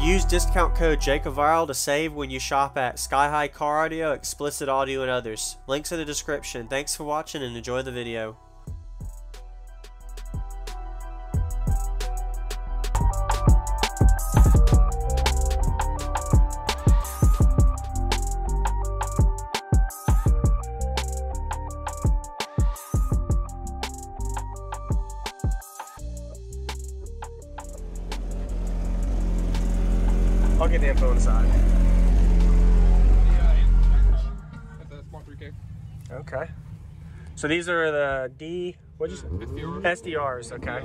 Use discount code JACOVIRAL to save when you shop at Sky High Car Audio, Explicit Audio, and others. Links in the description. Thanks for watching and enjoy the video. I'll get the info inside. At the small 3K. Okay. So these are the what'd you say? SDRs, okay.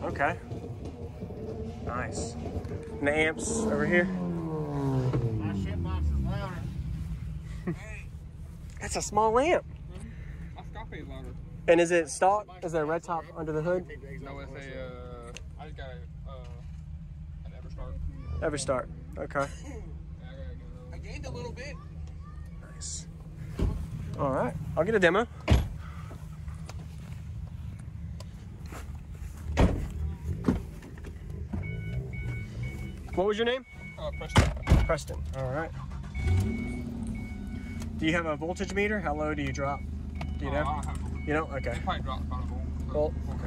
Okay. Nice. And the amps over here? My shit box is louder. That's a small amp. My Skar is louder. And is it stock? Is there a red top under the hood? No, it's a, I just got an Everstart. Everstart. Okay. I gained a little bit. Nice. All right. I'll get a demo. What was your name? Preston. Preston. All right. Do you have a voltage meter? How low do you drop? Do you know? I have one. You don't? Okay. It probably dropped about a volt. Volt? Okay.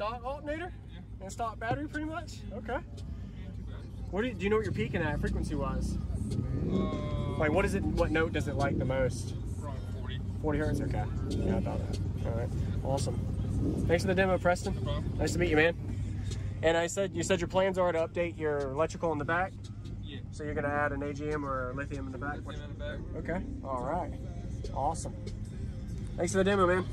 stock alternator? Yeah. And stock battery, pretty much? Okay. Too bad. What do you know what you're peaking at frequency-wise? Like, what is it? What note does it like the most? Probably 40. 40 hertz. Okay. Yeah, I thought that. All right. Awesome. Thanks for the demo, Preston. No problem. Nice to meet you, man. And you said your plans are to update your electrical in the back. Yeah. So you're gonna add an AGM or a lithium in the back. Lithium in the back. Okay. All right. Awesome. Thanks for the demo, man.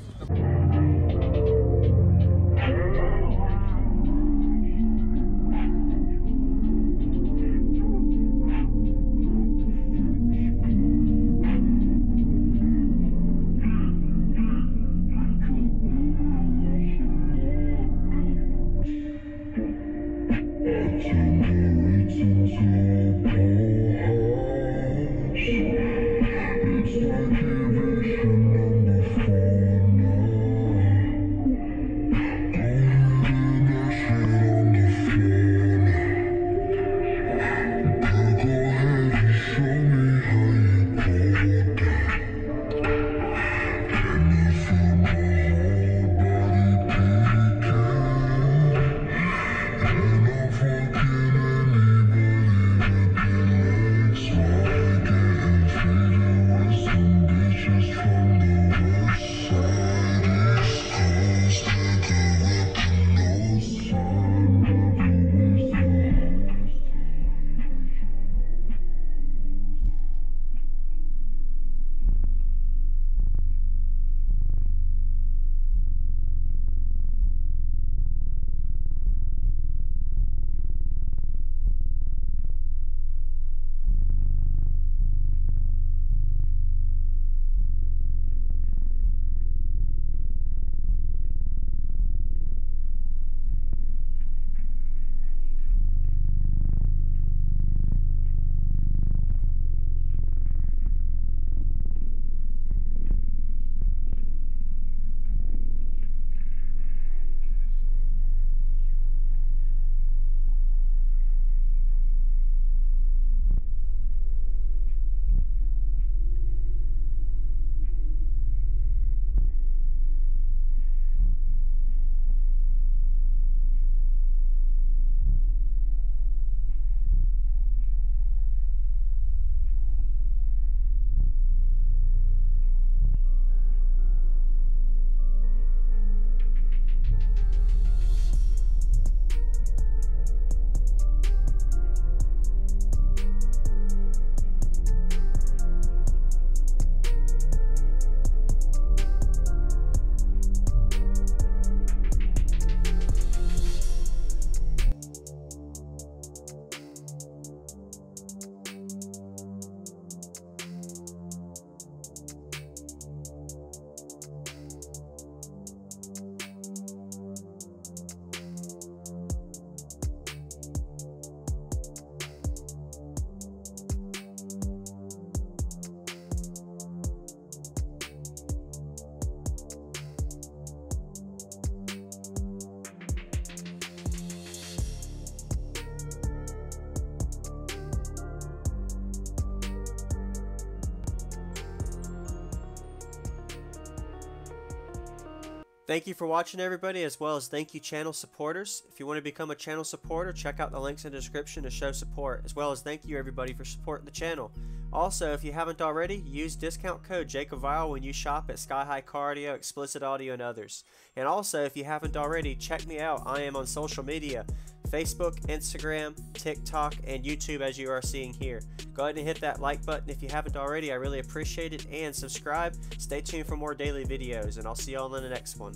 Thank you for watching, everybody, as well as thank you channel supporters. If you want to become a channel supporter, check out the links in the description to show support, as well as thank you everybody for supporting the channel. Also, if you haven't already, use discount code JakeOfViral when you shop at Sky High Car Audio, Explicit Audio, and others. And also, if you haven't already, check me out. I am on social media, Facebook, Instagram, TikTok, and YouTube, as you are seeing here. Go ahead and hit that like button if you haven't already. I really appreciate it. And subscribe. Stay tuned for more daily videos, and I'll see you all in the next one.